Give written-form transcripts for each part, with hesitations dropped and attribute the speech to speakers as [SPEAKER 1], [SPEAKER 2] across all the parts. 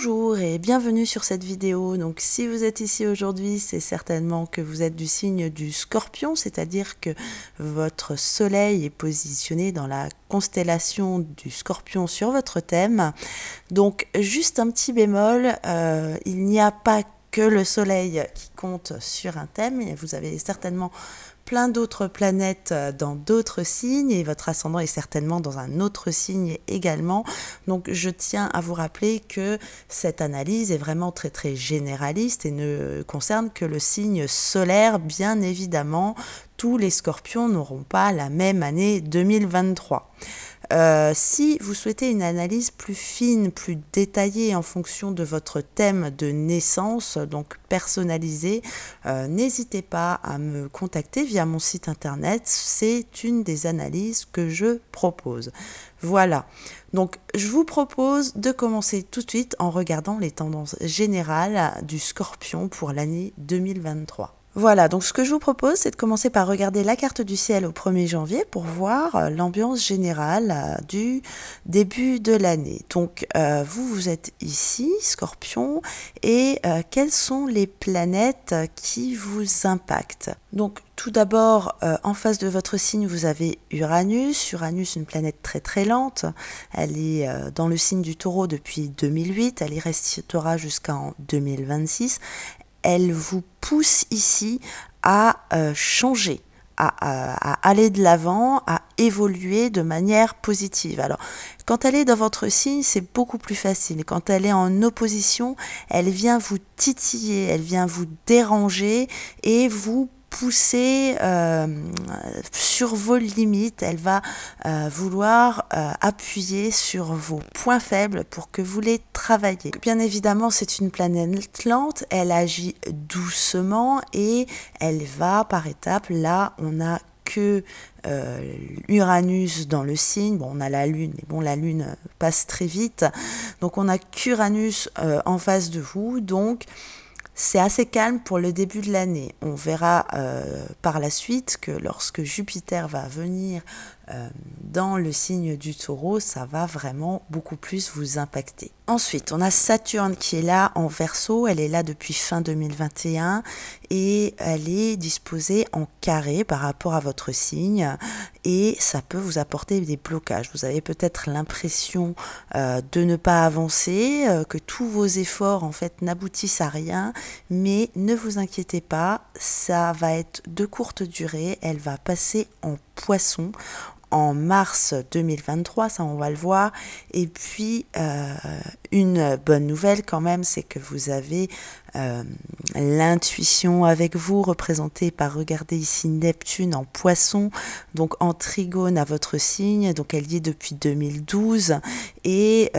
[SPEAKER 1] Bonjour et bienvenue sur cette vidéo. Donc si vous êtes ici aujourd'hui, c'est certainement que vous êtes du signe du Scorpion, c'est-à-dire que votre soleil est positionné dans la constellation du Scorpion sur votre thème. Donc juste un petit bémol, il n'y a pas que le soleil qui compte sur un thème, vous avez certainement plein d'autres planètes dans d'autres signes et votre ascendant est certainement dans un autre signe également. Donc je tiens à vous rappeler que cette analyse est vraiment très généraliste et ne concerne que le signe solaire. Bien évidemment, tous les scorpions n'auront pas la même année 2023. Si vous souhaitez une analyse plus fine, plus détaillée en fonction de votre thème de naissance, donc personnalisé, n'hésitez pas à me contacter via mon site internet. C'est une des analyses que je propose. Voilà, donc je vous propose de commencer tout de suite en regardant les tendances générales du Scorpion pour l'année 2023. Voilà, donc ce que je vous propose, c'est de commencer par regarder la carte du ciel au 1er janvier pour voir l'ambiance générale du début de l'année. Donc, vous êtes ici, Scorpion, et quelles sont les planètes qui vous impactent? Donc, tout d'abord, en face de votre signe, vous avez Uranus. Uranus, une planète très lente. Elle est dans le signe du Taureau depuis 2008. Elle y restera jusqu'en 2026. Elle vous pousse ici à changer, à aller de l'avant, à évoluer de manière positive. Alors, quand elle est dans votre signe, c'est beaucoup plus facile. Quand elle est en opposition, elle vient vous titiller, elle vient vous déranger et vous pousser sur vos limites. Elle va vouloir appuyer sur vos points faibles pour que vous les travaillez. Bien évidemment, c'est une planète lente, elle agit doucement et elle va par étapes. Là, on a que Uranus dans le signe, bon on a la lune, mais bon la lune passe très vite, donc on a qu'Uranus en face de vous, donc c'est assez calme pour le début de l'année. On verra par la suite que lorsque Jupiter va venir dans le signe du Taureau, ça va vraiment beaucoup plus vous impacter. Ensuite, on a Saturne qui est là en Verseau. Elle est là depuis fin 2021 et elle est disposée en carré par rapport à votre signe et ça peut vous apporter des blocages. Vous avez peut-être l'impression de ne pas avancer, que tous vos efforts en fait n'aboutissent à rien, mais ne vous inquiétez pas, ça va être de courte durée. Elle va passer en Poisson en mars 2023, ça on va le voir. Et puis une bonne nouvelle quand même, c'est que vous avez l'intuition avec vous, représentée par, regardez ici, Neptune en Poisson, donc en trigone à votre signe, donc elle y est depuis 2012, et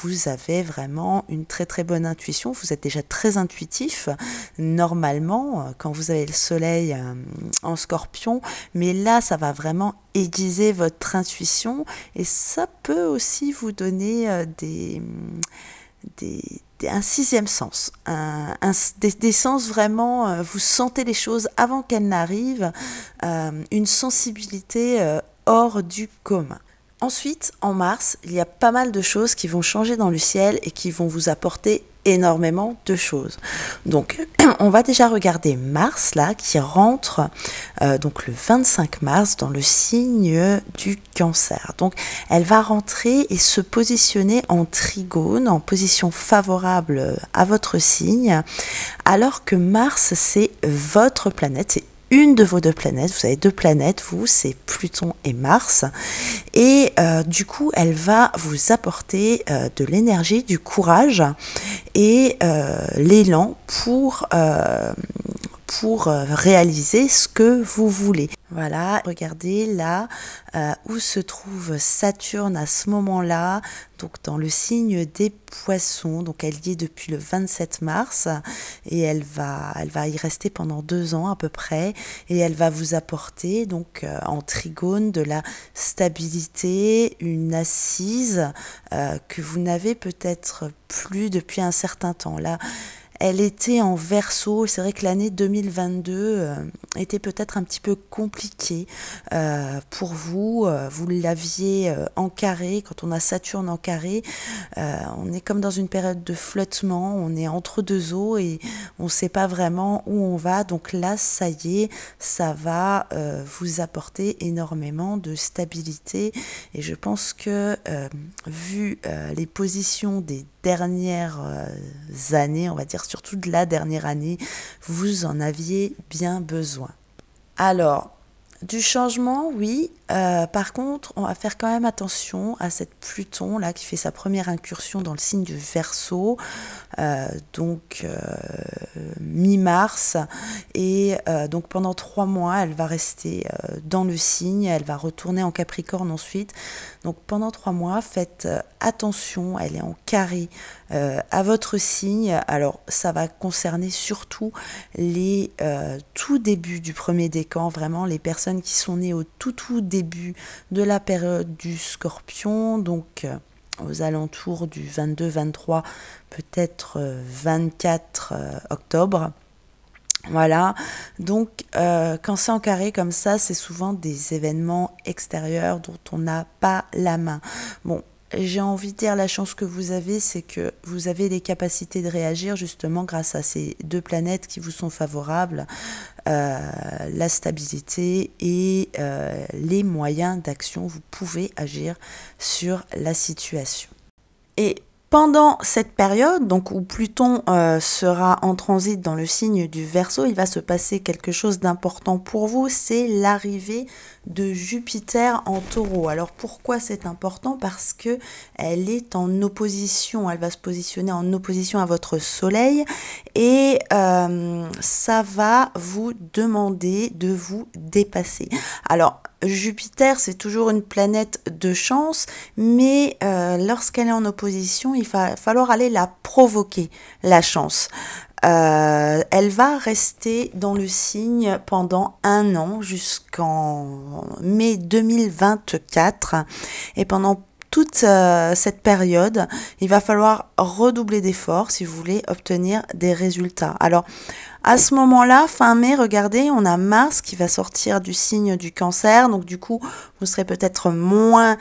[SPEAKER 1] vous avez vraiment une très bonne intuition. Vous êtes déjà très intuitif normalement quand vous avez le soleil en Scorpion, mais là ça va vraiment aiguiser votre intuition et ça peut aussi vous donner un sixième sens, des sens vraiment, vous sentez les choses avant qu'elles n'arrivent, une sensibilité hors du commun. Ensuite, en mars, il y a pas mal de choses qui vont changer dans le ciel et qui vont vous apporter énormément de choses. Donc, on va déjà regarder Mars, là, qui rentre donc le 25 mars dans le signe du Cancer. Donc, elle va rentrer et se positionner en trigone, en position favorable à votre signe, alors que Mars, c'est votre planète, c'est une de vos deux planètes. Vous avez deux planètes, vous, c'est Pluton et Mars. Et du coup, elle va vous apporter de l'énergie, du courage et l'élan pour réaliser ce que vous voulez. Voilà, regardez là où se trouve Saturne à ce moment-là, donc dans le signe des Poissons. Donc elle y est depuis le 27 mars et elle va y rester pendant 2 ans à peu près et elle va vous apporter donc en trigone de la stabilité, une assise que vous n'avez peut-être plus depuis un certain temps. Là, elle était en Verseau. C'est vrai que l'année 2022 était peut-être un petit peu compliquée pour vous. Vous l'aviez en carré. Quand on a Saturne en carré, on est comme dans une période de flottement. On est entre deux eaux et on ne sait pas vraiment où on va. Donc là, ça y est, ça va vous apporter énormément de stabilité. Et je pense que vu les positions des dernières années, on va dire surtout de la dernière année, vous en aviez bien besoin. Alors, du changement, oui. Par contre, on va faire quand même attention à cette Pluton là qui fait sa première incursion dans le signe du Verseau, donc mi-mars, et donc pendant 3 mois, elle va rester dans le signe, elle va retourner en Capricorne ensuite. Donc pendant 3 mois, faites attention, elle est en carré à votre signe. Alors ça va concerner surtout les tout débuts du premier décan, vraiment les personnes qui sont nées au tout début de la période du Scorpion, donc aux alentours du 22-23, peut-être 24 octobre. Voilà, donc quand c'est en carré comme ça, c'est souvent des événements extérieurs dont on n'a pas la main. Bon, j'ai envie de dire, la chance que vous avez, c'est que vous avez les capacités de réagir justement grâce à ces 2 planètes qui vous sont favorables, la stabilité et les moyens d'action. Vous pouvez agir sur la situation. Et pendant cette période, donc où Pluton sera en transit dans le signe du Verseau, il va se passer quelque chose d'important pour vous, c'est l'arrivée de Jupiter en Taureau. Alors pourquoi c'est important? Parce que elle est en opposition, elle va se positionner en opposition à votre Soleil et ça va vous demander de vous dépasser. Alors Jupiter, c'est toujours une planète de chance, mais lorsqu'elle est en opposition, il va falloir aller la provoquer, la chance. Elle va rester dans le signe pendant 1 an, jusqu'en mai 2024. Et pendant toute cette période, il va falloir redoubler d'efforts si vous voulez obtenir des résultats. Alors, à ce moment-là, fin mai, regardez, on a Mars qui va sortir du signe du Cancer. Donc du coup, vous serez peut-être moins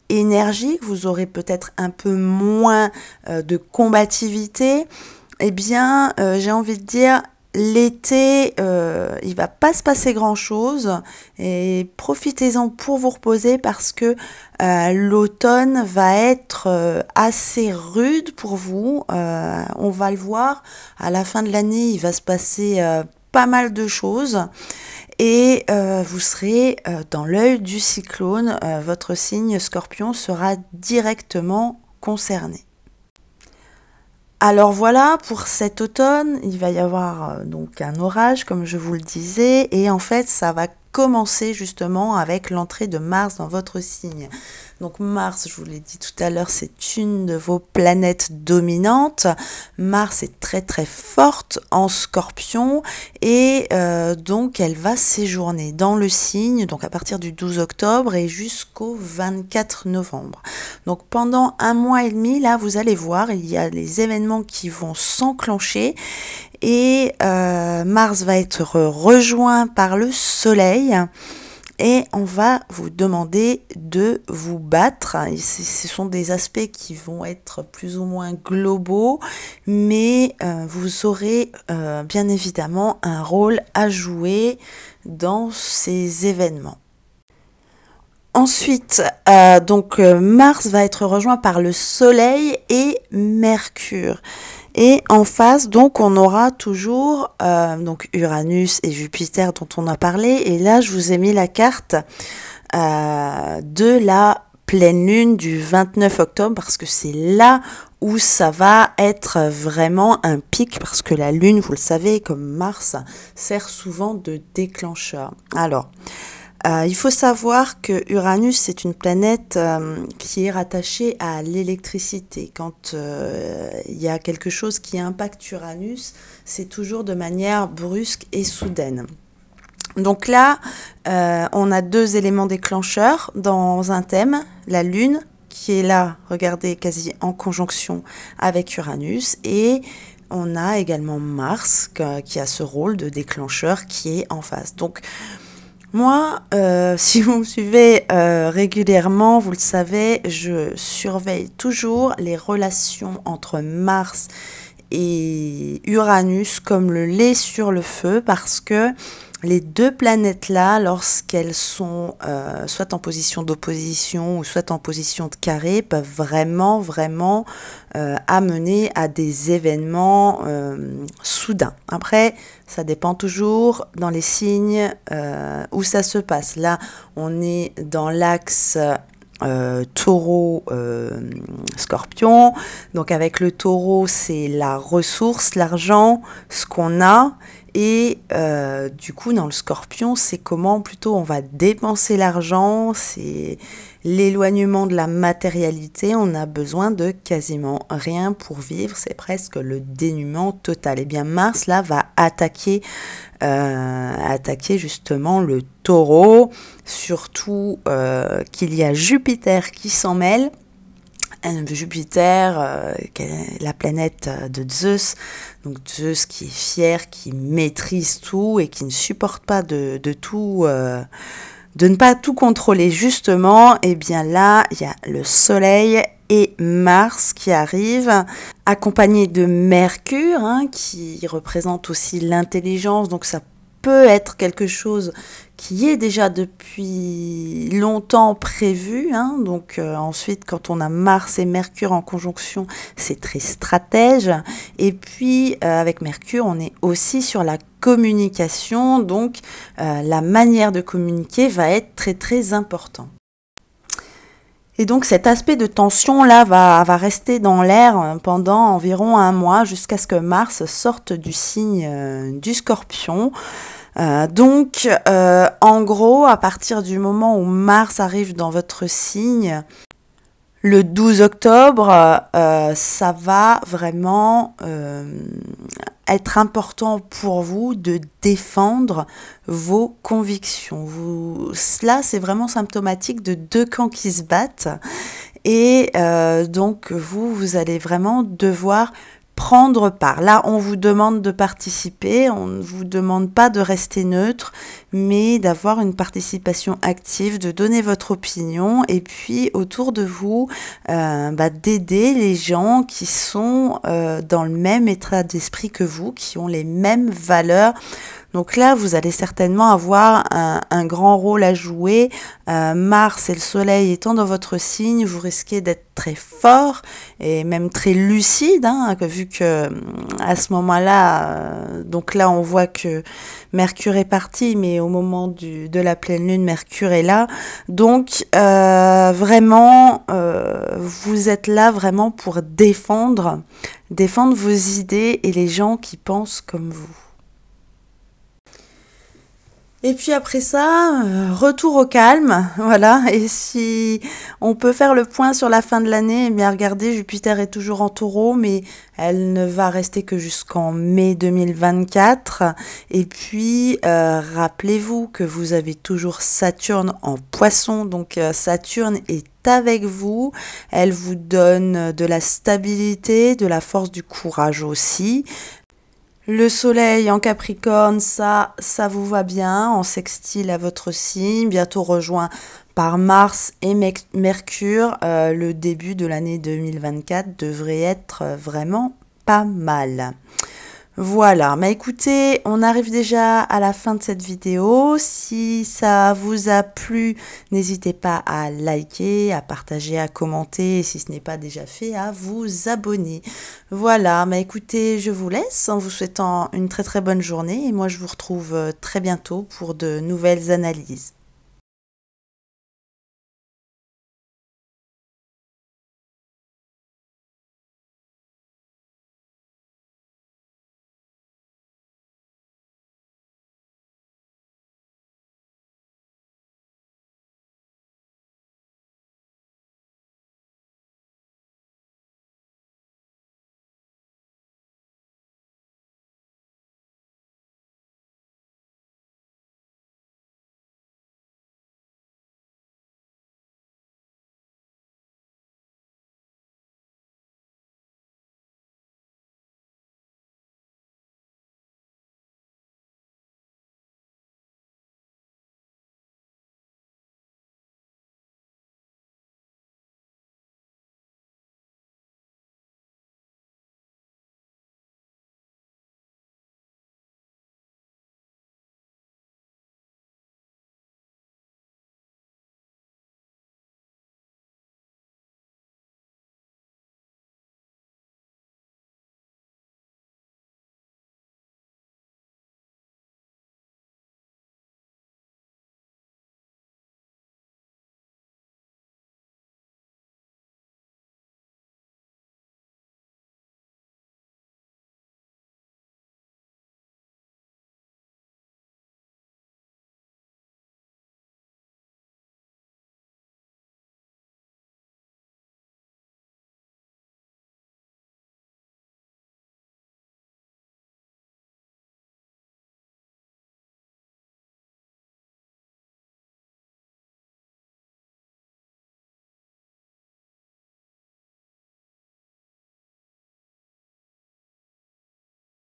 [SPEAKER 1] énergique, vous aurez peut-être un peu moins de combativité. Eh bien, j'ai envie de dire, l'été, il va pas se passer grand-chose et profitez-en pour vous reposer parce que l'automne va être assez rude pour vous. On va le voir, à la fin de l'année, il va se passer pas mal de choses et vous serez dans l'œil du cyclone. Votre signe Scorpion sera directement concerné. Alors voilà, pour cet automne, il va y avoir donc un orage, comme je vous le disais, et en fait, ça va commencer justement avec l'entrée de Mars dans votre signe. Donc Mars, je vous l'ai dit tout à l'heure, c'est une de vos planètes dominantes. Mars est très très forte en Scorpion et donc elle va séjourner dans le signe, donc à partir du 12 octobre et jusqu'au 24 novembre. Donc pendant 1 mois et demi, là vous allez voir, il y a les événements qui vont s'enclencher et Mars va être rejoint par le Soleil. Et on va vous demander de vous battre. Et ce sont des aspects qui vont être plus ou moins globaux, mais vous aurez bien évidemment un rôle à jouer dans ces événements. Ensuite, Mars va être rejoint par le Soleil et Mercure. Et en face, donc, on aura toujours donc Uranus et Jupiter dont on a parlé. Et là, je vous ai mis la carte de la pleine lune du 29 octobre parce que c'est là où ça va être vraiment un pic parce que la lune, vous le savez, comme Mars, sert souvent de déclencheur. Alors, il faut savoir que Uranus, c'est une planète qui est rattachée à l'électricité. Quand il y a quelque chose qui impacte Uranus, c'est toujours de manière brusque et soudaine. Donc là, on a 2 éléments déclencheurs dans un thème, la Lune, qui est là, regardez, quasi en conjonction avec Uranus, et on a également Mars qui a ce rôle de déclencheur qui est en face. Donc, moi, si vous me suivez régulièrement, vous le savez, je surveille toujours les relations entre Mars et Uranus comme le lait sur le feu parce que les deux planètes-là, lorsqu'elles sont soit en position d'opposition ou soit en position de carré, peuvent vraiment amener à des événements soudains. Après, ça dépend toujours dans les signes où ça se passe. Là, on est dans l'axe taureau scorpion, donc avec le taureau c'est la ressource, l'argent, ce qu'on a, et du coup dans le scorpion c'est comment plutôt on va dépenser l'argent, c'est l'éloignement de la matérialité, on a besoin de quasiment rien pour vivre, c'est presque le dénuement total. Et bien Mars là va attaquer justement le taureau, surtout qu'il y a Jupiter qui s'en mêle. Jupiter, la planète de Zeus, donc Zeus qui est fier, qui maîtrise tout et qui ne supporte pas de ne pas tout contrôler justement. Et bien là, il y a le Soleil et Mars qui arrivent, accompagnés de Mercure, qui représente aussi l'intelligence, donc ça peut être quelque chose qui est déjà depuis longtemps prévu, donc ensuite quand on a Mars et Mercure en conjonction, c'est très stratège, et puis avec Mercure on est aussi sur la communication, donc la manière de communiquer va être très important. Et donc cet aspect de tension là va rester dans l'air pendant environ un mois jusqu'à ce que Mars sorte du signe du Scorpion. Donc en gros, à partir du moment où Mars arrive dans votre signe, le 12 octobre, ça va vraiment être important pour vous de défendre vos convictions. Cela, c'est vraiment symptomatique de deux camps qui se battent. Et donc, vous allez vraiment devoir prendre part. Là, on vous demande de participer, on ne vous demande pas de rester neutre, mais d'avoir une participation active, de donner votre opinion, et puis autour de vous, d'aider les gens qui sont dans le même état d'esprit que vous, qui ont les mêmes valeurs. Donc là, vous allez certainement avoir un grand rôle à jouer. Mars et le Soleil étant dans votre signe, vous risquez d'être très fort et même très lucide, vu que à ce moment-là, donc là, on voit que Mercure est parti, mais au moment de la pleine lune, Mercure est là. Donc, vraiment, vous êtes là vraiment pour défendre vos idées et les gens qui pensent comme vous. Et puis après ça, retour au calme, voilà. Et si on peut faire le point sur la fin de l'année, eh bien regardez, Jupiter est toujours en Taureau, mais elle ne va rester que jusqu'en mai 2024. Et puis, rappelez-vous que vous avez toujours Saturne en Poisson, donc Saturne est avec vous, elle vous donne de la stabilité, de la force du courage aussi. Le Soleil en Capricorne, ça vous va bien, en sextile à votre signe, bientôt rejoint par Mars et Mercure. Le début de l'année 2024 devrait être vraiment pas mal. Voilà, écoutez, on arrive déjà à la fin de cette vidéo. Si ça vous a plu, n'hésitez pas à liker, à partager, à commenter, et si ce n'est pas déjà fait, à vous abonner. Voilà, écoutez, je vous laisse en vous souhaitant une très bonne journée, et moi je vous retrouve très bientôt pour de nouvelles analyses.